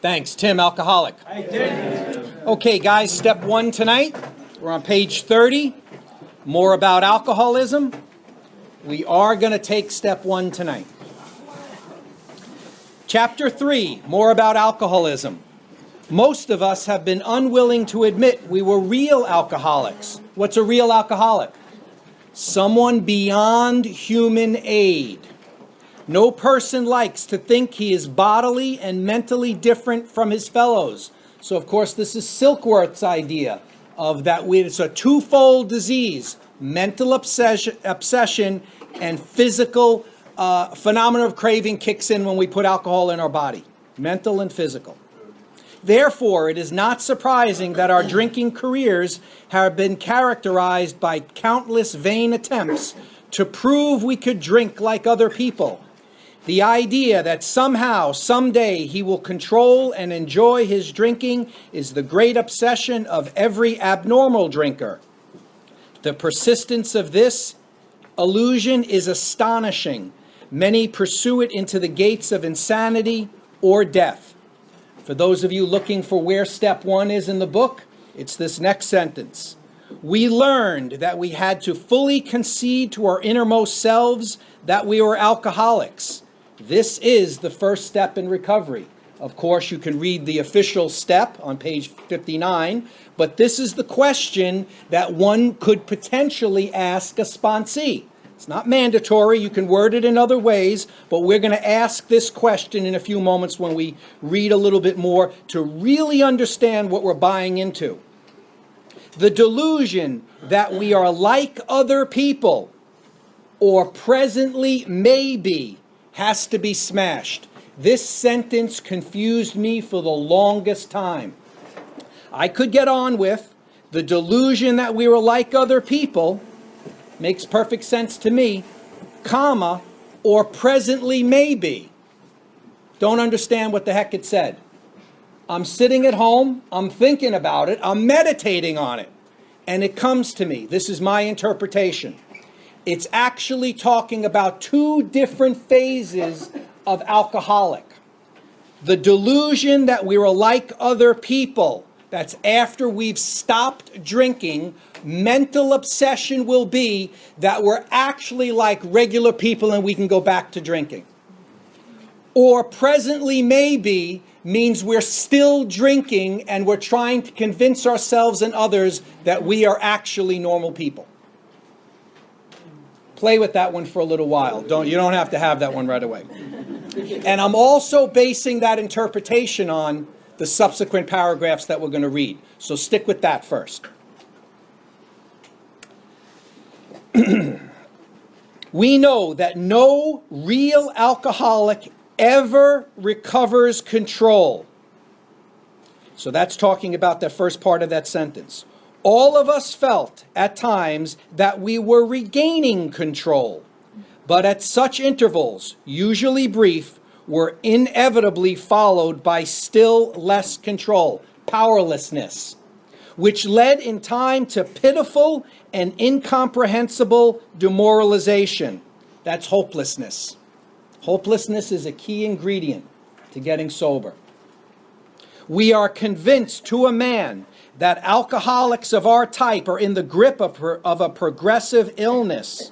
Thanks, Tim, alcoholic. Okay, guys, step one tonight. We're on page 30. More about alcoholism. We are going to take step one tonight. Chapter 3, more about alcoholism. Most of us have been unwilling to admit we were real alcoholics. What's a real alcoholic? Someone beyond human aid. No person likes to think he is bodily and mentally different from his fellows. So, of course, this is Silkworth's idea of that it's a twofold disease, mental obsession and physical phenomena of craving kicks in when we put alcohol in our body, mental and physical. Therefore, it is not surprising that our drinking careers have been characterized by countless vain attempts to prove we could drink like other people. The idea that somehow, someday, he will control and enjoy his drinking is the great obsession of every abnormal drinker. The persistence of this illusion is astonishing. Many pursue it into the gates of insanity or death. For those of you looking for where step one is in the book, it's this next sentence. We learned that we had to fully concede to our innermost selves that we were alcoholics. This is the first step in recovery. Of course, you can read the official step on page 59, but this is the question that one could potentially ask a sponsee. It's not mandatory. You can word it in other ways, but we're going to ask this question in a few moments when we read a little bit more to really understand what we're buying into. The delusion that we are like other people, or presently may be, has to be smashed. This sentence confused me for the longest time. I could get on with the delusion that we were like other people, makes perfect sense to me, comma, or presently may be. Don't understand what the heck it said. I'm sitting at home, I'm thinking about it, I'm meditating on it, and it comes to me. This is my interpretation. It's actually talking about two different phases of alcoholic. The delusion that we were like other people, that's after we've stopped drinking. Mental obsession will be that we're actually like regular people and we can go back to drinking. Or presently maybe means we're still drinking and we're trying to convince ourselves and others that we are actually normal people. Play with that one for a little while. You don't have to have that one right away. And I'm also basing that interpretation on the subsequent paragraphs that we're going to read. So stick with that first. We know that no real alcoholic ever recovers control. So that's talking about the first part of that sentence. All of us felt at times that we were regaining control, but at such intervals, usually brief, were inevitably followed by still less control, powerlessness, which led in time to pitiful and incomprehensible demoralization. That's hopelessness. Hopelessness is a key ingredient to getting sober. We are convinced to a man that alcoholics of our type are in the grip of a progressive illness.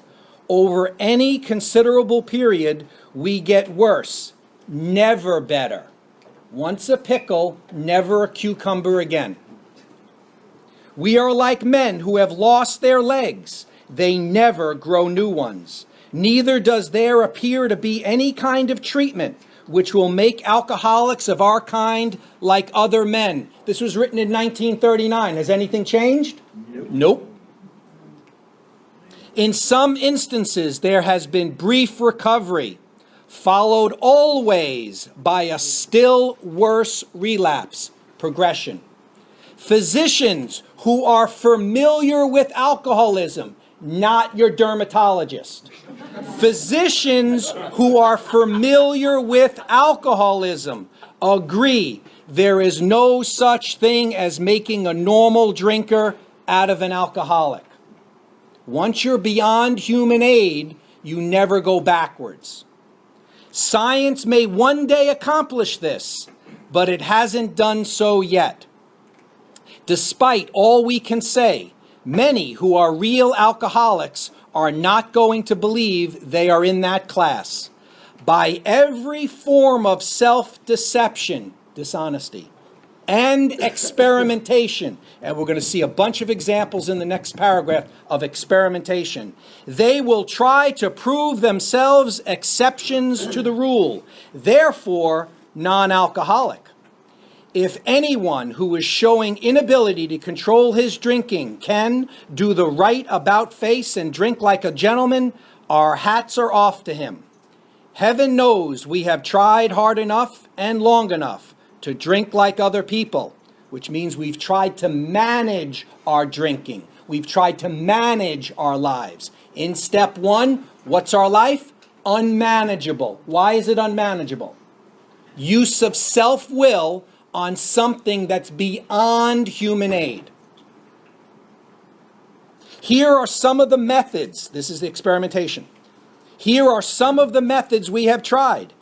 Over any considerable period, we get worse, never better. Once a pickle, never a cucumber again. We are like men who have lost their legs. They never grow new ones. Neither does there appear to be any kind of treatment which will make alcoholics of our kind like other men. This was written in 1939. Has anything changed? Nope. In some instances, there has been brief recovery, followed always by a still worse relapse, progression. Physicians who are familiar with alcoholism, not your dermatologist. Physicians who are familiar with alcoholism agree there is no such thing as making a normal drinker out of an alcoholic. Once you're beyond human aid, you never go backwards. Science may one day accomplish this, but it hasn't done so yet. Despite all we can say, many who are real alcoholics are not going to believe they are in that class. By every form of self-deception, dishonesty, and experimentation, and we're going to see a bunch of examples in the next paragraph of experimentation, they will try to prove themselves exceptions to the rule, therefore non-alcoholic. If anyone who is showing inability to control his drinking can do the right about face and drink like a gentleman, our hats are off to him. Heaven knows we have tried hard enough and long enough to drink like other people, which means we've tried to manage our drinking. We've tried to manage our lives. In step one, what's our life? Unmanageable. Why is it unmanageable? Use of self-will on something that's beyond human aid. Here are some of the methods. This is the experimentation. Here are some of the methods we have tried.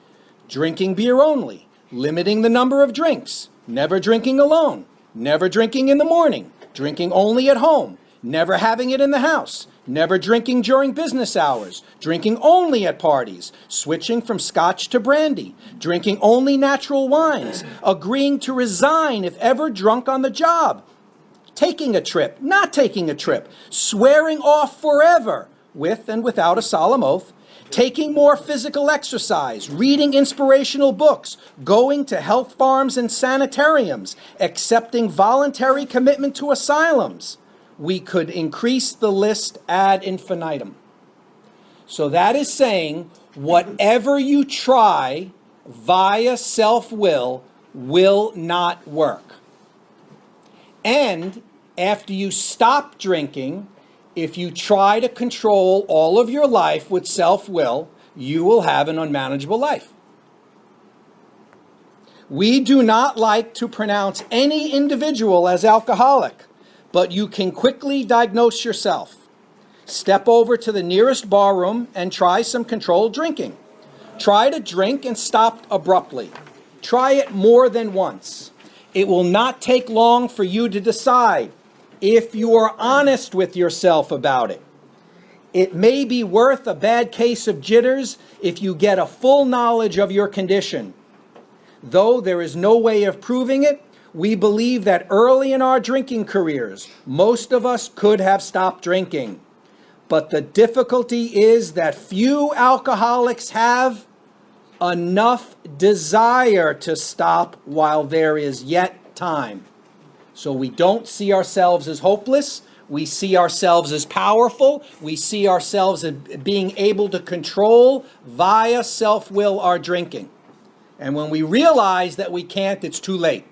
Drinking beer only, limiting the number of drinks, never drinking alone, never drinking in the morning, drinking only at home, never having it in the house, never drinking during business hours, drinking only at parties, switching from scotch to brandy, drinking only natural wines, agreeing to resign if ever drunk on the job, taking a trip, not taking a trip, swearing off forever, with and without a solemn oath, taking more physical exercise, reading inspirational books, going to health farms and sanitariums, accepting voluntary commitment to asylums. We could increase the list ad infinitum. So that is saying whatever you try via self-will will not work. And after you stop drinking, if you try to control all of your life with self-will, you will have an unmanageable life. We do not like to pronounce any individual as alcoholic, but you can quickly diagnose yourself. Step over to the nearest bar room and try some controlled drinking. Try to drink and stop abruptly. Try it more than once. It will not take long for you to decide if you are honest with yourself about it. It may be worth a bad case of jitters if you get a full knowledge of your condition. Though there is no way of proving it, we believe that early in our drinking careers, most of us could have stopped drinking. But the difficulty is that few alcoholics have enough desire to stop while there is yet time. So we don't see ourselves as hopeless. We see ourselves as powerful. We see ourselves as being able to control via self-will our drinking. And when we realize that we can't, it's too late.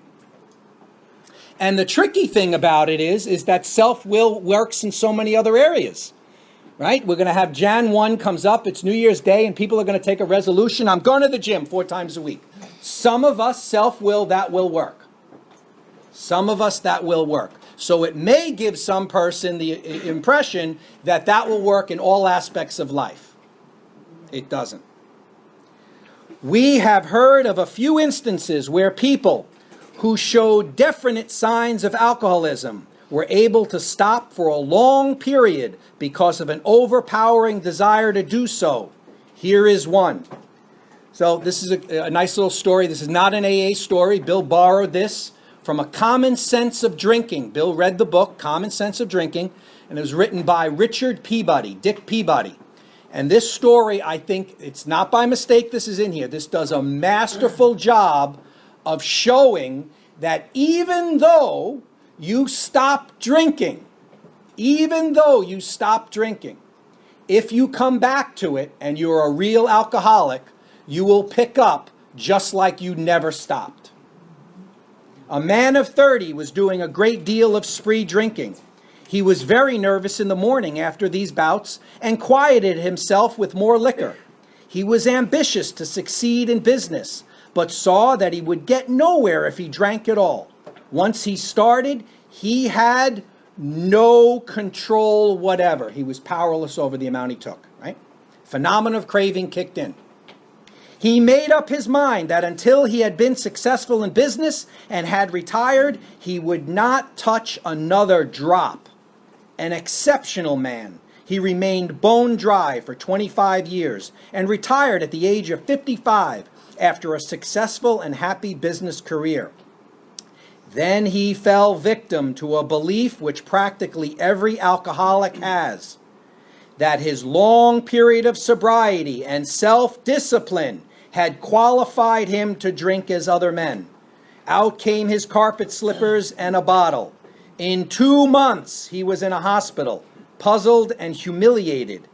And the tricky thing about it is that self-will works in so many other areas, right? We're going to have Jan 1 comes up. It's New Year's Day, and people are going to take a resolution. I'm going to the gym 4 times a week. Some of us self-will, that will work. Some of us, that will work. So it may give some person the impression that that will work in all aspects of life. It doesn't. We have heard of a few instances where people who showed definite signs of alcoholism were able to stop for a long period because of an overpowering desire to do so. Here is one. So this is a nice little story. This is not an AA story. Bill borrowed this from A Common Sense of Drinking. Bill read the book, Common Sense of Drinking, and it was written by Richard Peabody, Dick Peabody. And this story, I think, it's not by mistake this is in here. This does a masterful job of showing that even though you stop drinking, if you come back to it and you're a real alcoholic, you will pick up just like you never stopped. A man of 30 was doing a great deal of spree drinking. He was very nervous in the morning after these bouts and quieted himself with more liquor. He was ambitious to succeed in business, but saw that he would get nowhere if he drank at all. Once he started, he had no control whatever. He was powerless over the amount he took, right? Phenomenon of craving kicked in. He made up his mind that until he had been successful in business and had retired, he would not touch another drop. An exceptional man, he remained bone dry for 25 years and retired at the age of 55 after a successful and happy business career. Then he fell victim to a belief which practically every alcoholic has, that his long period of sobriety and self-discipline had qualified him to drink as other men. Out came his carpet slippers and a bottle. In 2 months, he was in a hospital, puzzled and humiliated.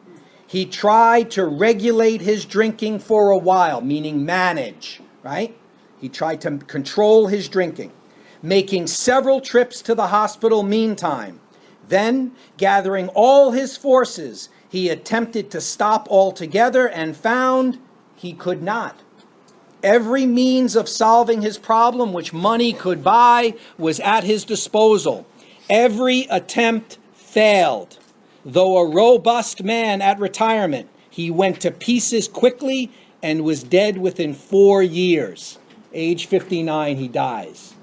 He tried to regulate his drinking for a while, meaning manage, right? He tried to control his drinking, making several trips to the hospital meantime. Then, gathering all his forces, he attempted to stop altogether and found he could not. Every means of solving his problem which money could buy was at his disposal. Every attempt failed. Though a robust man at retirement, he went to pieces quickly and was dead within 4 years. Age 59, he dies.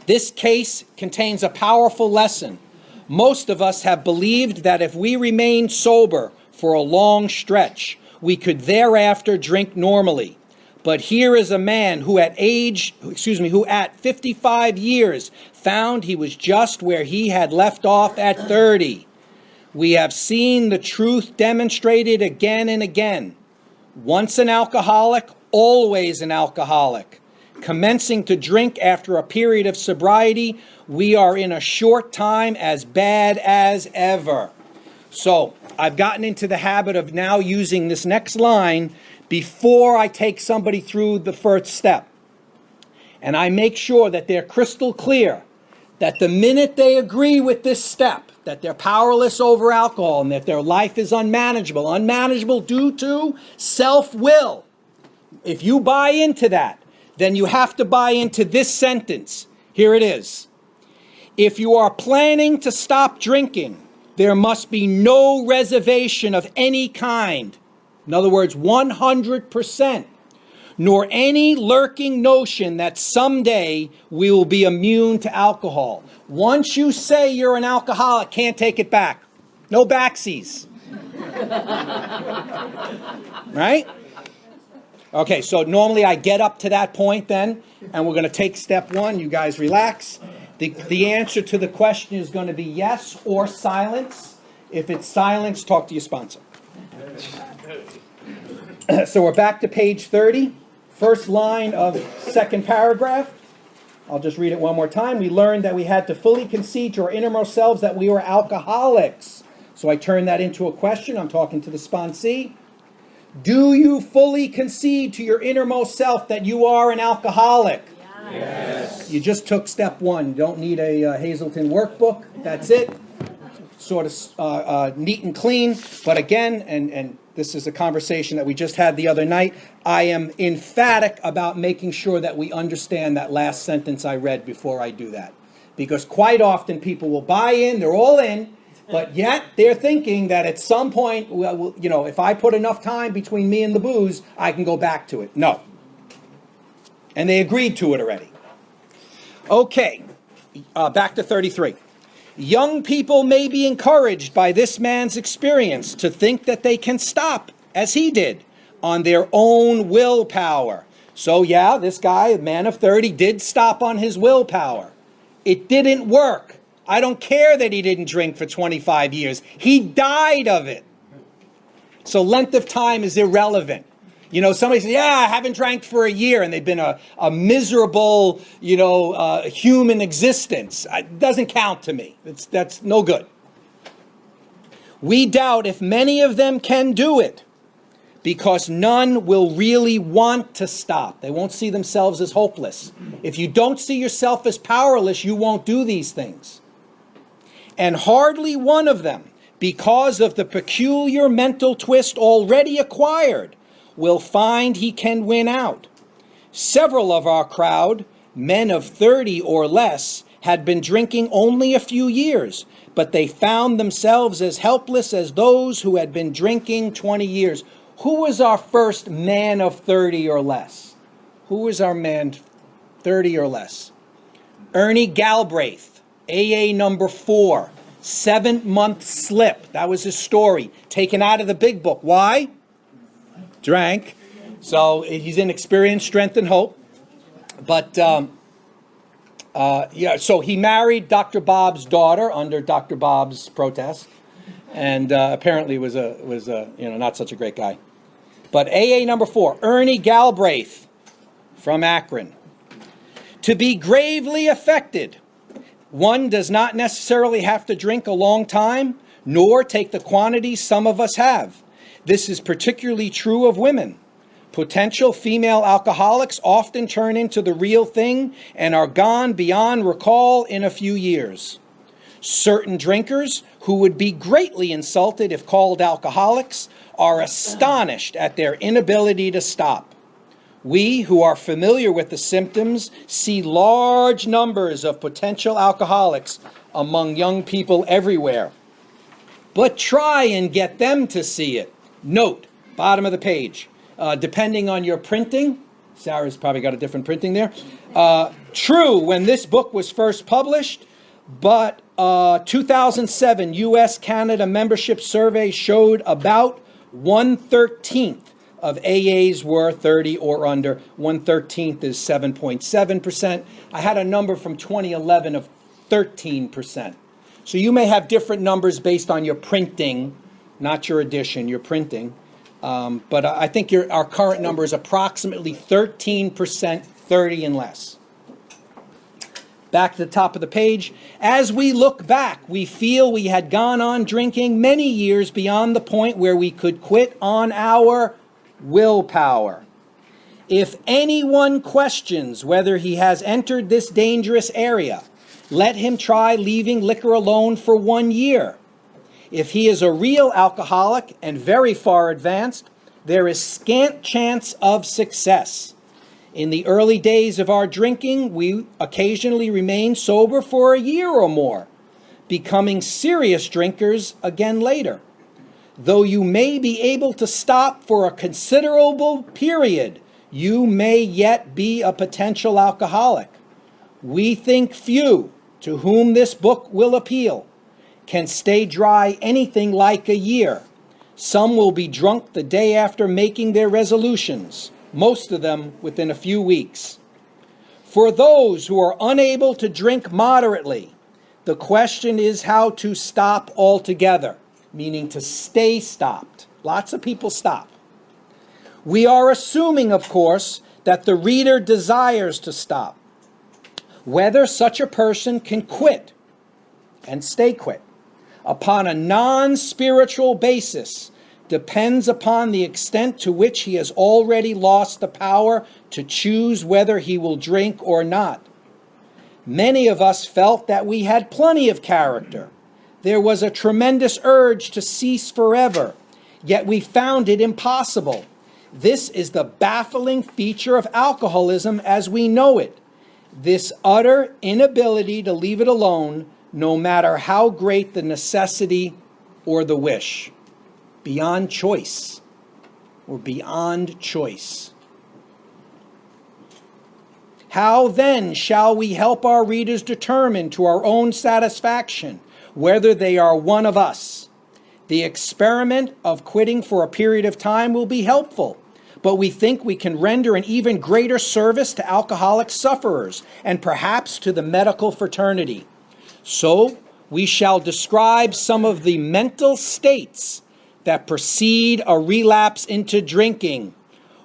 This case contains a powerful lesson. Most of us have believed that if we remained sober for a long stretch, we could thereafter drink normally. But here is a man who at 55 years found he was just where he had left off at 30. We have seen the truth demonstrated again and again. Once an alcoholic, always an alcoholic. Commencing to drink after a period of sobriety, we are in a short time as bad as ever. So I've gotten into the habit of now using this next line before I take somebody through the first step. And I make sure that they're crystal clear that the minute they agree with this step, that they're powerless over alcohol and that their life is unmanageable due to self-will. If you buy into that, then you have to buy into this sentence. Here it is. If you are planning to stop drinking, there must be no reservation of any kind. In other words, 100%. Nor any lurking notion that someday we will be immune to alcohol. Once you say you're an alcoholic, can't take it back. No backsies. Right? Okay, so normally I get up to that point then, and we're going to take step one. You guys relax. The answer to the question is going to be yes or silence. If it's silence, talk to your sponsor. So we're back to page 30. First line of second paragraph. I'll just read it one more time. We learned that we had to fully concede to our innermost selves that we were alcoholics. So I turn that into a question. I'm talking to the sponsee. Do you fully concede to your innermost self that you are an alcoholic? Yes. You just took step one. You don't need a Hazelton workbook. That's it. Sort of neat and clean. But again, and this is a conversation that we just had the other night, I am emphatic about making sure that we understand that last sentence I read before I do that. Because quite often people will buy in, they're all in, but yet they're thinking that at some point, well, you know, if I put enough time between me and the booze, I can go back to it. No. And they agreed to it already. Okay, back to 33. Young people may be encouraged by this man's experience to think that they can stop, as he did, on their own willpower. So yeah, this guy, a man of 30, did stop on his willpower. It didn't work. I don't care that he didn't drink for 25 years. He died of it. So length of time is irrelevant. You know, somebody says, yeah, I haven't drank for a year, and they've been a miserable, human existence. It doesn't count to me. That's no good. We doubt if many of them can do it because none will really want to stop. They won't see themselves as hopeless. If you don't see yourself as powerless, you won't do these things. And hardly one of them, because of the peculiar mental twist already acquired, will find he can win out. Several of our crowd, men of 30 or less, had been drinking only a few years, but they found themselves as helpless as those who had been drinking 20 years. Who was our first man of 30 or less? Who was our man 30 or less? Ernie Galbraith, AA number 4, 7-month slip. That was his story. Taken out of the big book. Why? Drank. So he's in Experience, Strength, and Hope. But yeah, so he married Dr. Bob's daughter under Dr. Bob's protest, and apparently was a not such a great guy. But AA number 4, Ernie Galbraith from Akron. To be gravely affected, one does not necessarily have to drink a long time, nor take the quantities some of us have. This is particularly true of women. Potential female alcoholics often turn into the real thing and are gone beyond recall in a few years. Certain drinkers, who would be greatly insulted if called alcoholics, are astonished at their inability to stop. We, who are familiar with the symptoms, see large numbers of potential alcoholics among young people everywhere. But try and get them to see it. Note, bottom of the page, depending on your printing, Sarah's probably got a different printing there. True, when this book was first published, but 2007 U.S.-Canada membership survey showed about 1/13 of AAs were 30 or under. 1/13 is 7.7%. I had a number from 2011 of 13%. So you may have different numbers based on your printing, not your edition, your printing. But I think our current number is approximately 13%, 30 and less. Back to the top of the page. As we look back, we feel we had gone on drinking many years beyond the point where we could quit on our willpower. If anyone questions whether he has entered this dangerous area, let him try leaving liquor alone for 1 year. If he is a real alcoholic and very far advanced, there is scant chance of success. In the early days of our drinking, we occasionally remain sober for a year or more, becoming serious drinkers again later. Though you may be able to stop for a considerable period, you may yet be a potential alcoholic. We think few, to whom this book will appeal, can stay dry anything like a year. Some will be drunk the day after making their resolutions, most of them within a few weeks. For those who are unable to drink moderately, the question is how to stop altogether, meaning to stay stopped. Lots of people stop. We are assuming, of course, that the reader desires to stop. Whether such a person can quit and stay quit upon a non-spiritual basis depends upon the extent to which he has already lost the power to choose whether he will drink or not. Many of us felt that we had plenty of character. There was a tremendous urge to cease forever, yet we found it impossible. This is the baffling feature of alcoholism as we know it. This utter inability to leave it alone, no matter how great the necessity or the wish. Beyond choice, or beyond choice. How then shall we help our readers determine to our own satisfaction whether they are one of us? The experiment of quitting for a period of time will be helpful, but we think we can render an even greater service to alcoholic sufferers and perhaps to the medical fraternity. So we shall describe some of the mental states that precede a relapse into drinking.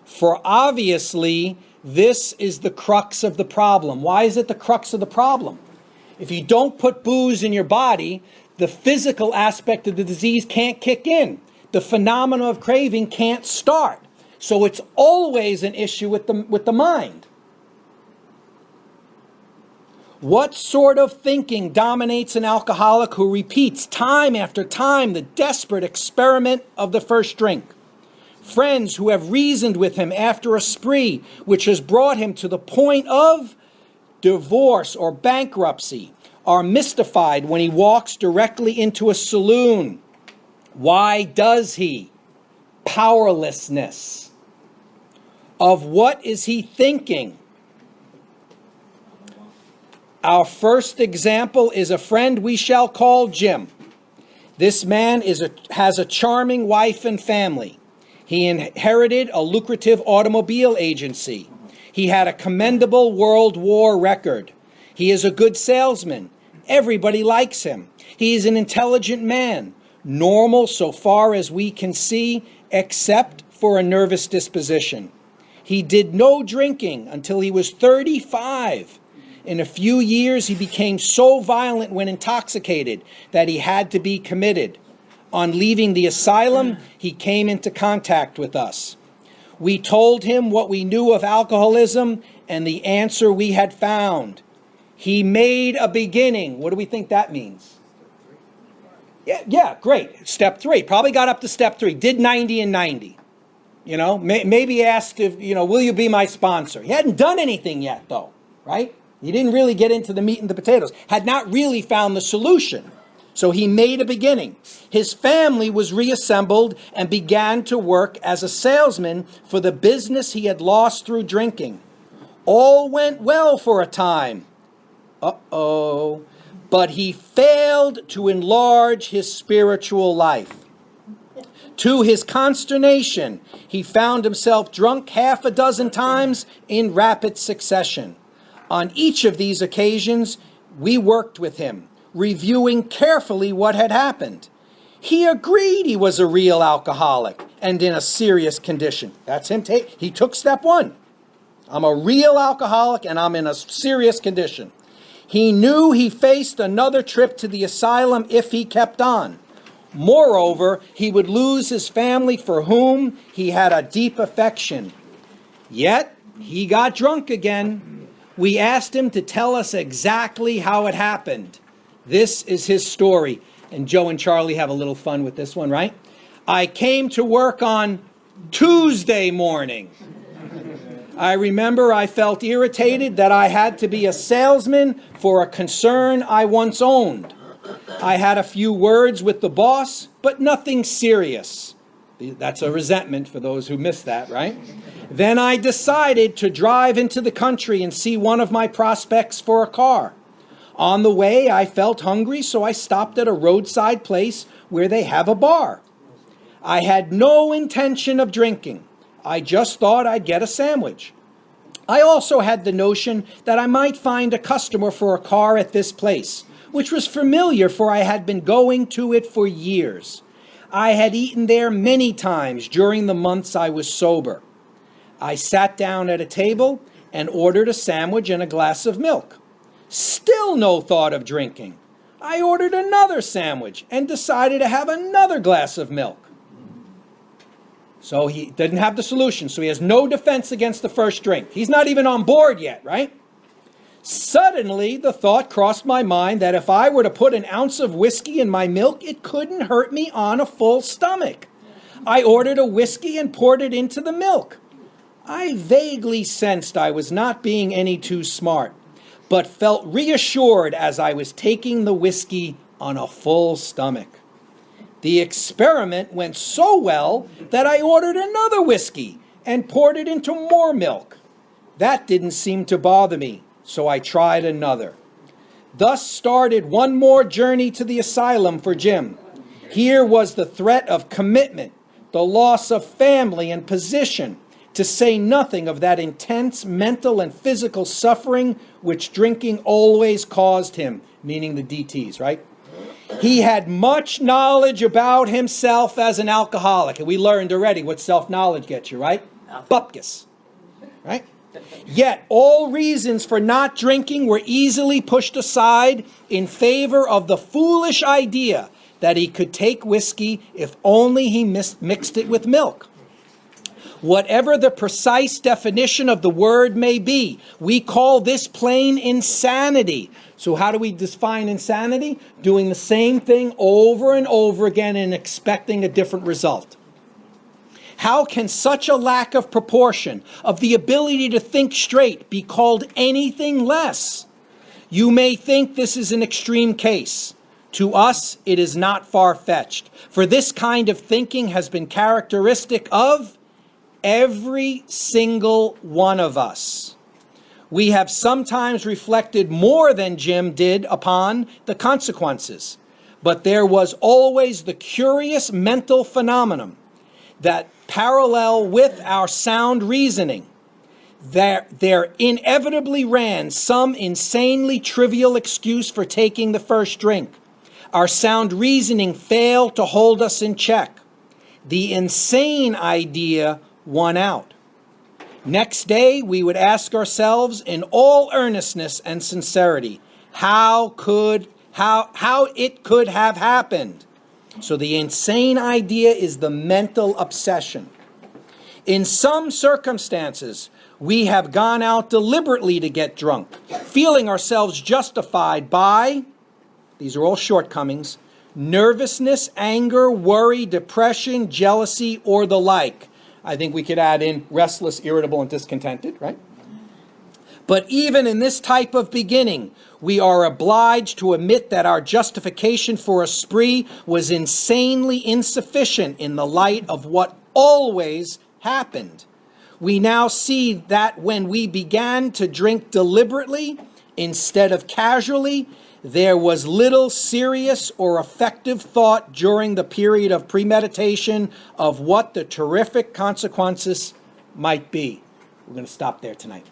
For obviously, this is the crux of the problem. Why is it the crux of the problem? If you don't put booze in your body, the physical aspect of the disease can't kick in. The phenomenon of craving can't start. So it's always an issue with the mind. What sort of thinking dominates an alcoholic who repeats time after time the desperate experiment of the first drink? Friends who have reasoned with him after a spree which has brought him to the point of divorce or bankruptcy are mystified when he walks directly into a saloon. Why does he? powerlessness. Of what is he thinking? Our first example is a friend we shall call Jim. This man has a charming wife and family. He inherited a lucrative automobile agency. He had a commendable World War record. He is a good salesman. Everybody likes him. He is an intelligent man, normal so far as we can see, except for a nervous disposition. He did no drinking until he was 35. In a few years, he became so violent when intoxicated that he had to be committed. On leaving the asylum, he came into contact with us. We told him what we knew of alcoholism and the answer we had found. He made a beginning. What do we think that means? Yeah, great. Step 3. Probably got up to step 3. Did 90 and 90. You know, maybe asked if, will you be my sponsor? He hadn't done anything yet, though, right? He didn't really get into the meat and the potatoes. Had not really found the solution. So he made a beginning. His family was reassembled and began to work as a salesman for the business he had lost through drinking. All went well for a time. But he failed to enlarge his spiritual life. To his consternation, he found himself drunk half a dozen times in rapid succession. On each of these occasions, we worked with him, reviewing carefully what had happened. He agreed he was a real alcoholic and in a serious condition. That's him. He took step 1. I'm a real alcoholic and I'm in a serious condition. He knew he faced another trip to the asylum if he kept on. Moreover, he would lose his family for whom he had a deep affection. Yet, he got drunk again. We asked him to tell us exactly how it happened. This is his story. And Joe and Charlie have a little fun with this one, right? I came to work on Tuesday morning. I remember I felt irritated that I had to be a salesman for a concern I once owned. I had a few words with the boss, but nothing serious. That's a resentment for those who missed that, right? Then I decided to drive into the country and see one of my prospects for a car. On the way, I felt hungry, so I stopped at a roadside place where they have a bar. I had no intention of drinking. I just thought I'd get a sandwich. I also had the notion that I might find a customer for a car at this place, which was familiar, for I had been going to it for years. I had eaten there many times during the months I was sober. I sat down at a table and ordered a sandwich and a glass of milk. Still no thought of drinking. I ordered another sandwich and decided to have another glass of milk. So he didn't have the solution, so he has no defense against the first drink. He's not even on board yet, right? Suddenly, the thought crossed my mind that if I were to put an ounce of whiskey in my milk, it couldn't hurt me on a full stomach. I ordered a whiskey and poured it into the milk. I vaguely sensed I was not being any too smart, but felt reassured as I was taking the whiskey on a full stomach. The experiment went so well that I ordered another whiskey and poured it into more milk. That didn't seem to bother me, so I tried another. Thus started one more journey to the asylum for Jim. Here was the threat of commitment, the loss of family and position, to say nothing of that intense mental and physical suffering which drinking always caused him, meaning the DTs, right? He had much knowledge about himself as an alcoholic, and we learned already what self-knowledge gets you, right? Bupkis, right? Yet all reasons for not drinking were easily pushed aside in favor of the foolish idea that he could take whiskey if only he mixed it with milk. Whatever the precise definition of the word may be, we call this plain insanity. So how do we define insanity? Doing the same thing over and over again and expecting a different result. How can such a lack of proportion, of the ability to think straight, be called anything less? You may think this is an extreme case. To us, it is not far-fetched, for this kind of thinking has been characteristic of every single one of us. We have sometimes reflected more than Jim did upon the consequences, but there was always the curious mental phenomenon that parallel with our sound reasoning, there inevitably ran some insanely trivial excuse for taking the first drink. Our sound reasoning failed to hold us in check. The insane idea won out. Next day, we would ask ourselves in all earnestness and sincerity, how it could have happened. So the insane idea is the mental obsession. In some circumstances, we have gone out deliberately to get drunk, feeling ourselves justified by, these are all shortcomings, nervousness, anger, worry, depression, jealousy, or the like. I think we could add in restless, irritable, and discontented, right? But even in this type of beginning, we are obliged to admit that our justification for a spree was insanely insufficient in the light of what always happened. We now see that when we began to drink deliberately instead of casually, there was little serious or effective thought during the period of premeditation of what the terrific consequences might be. We're going to stop there tonight.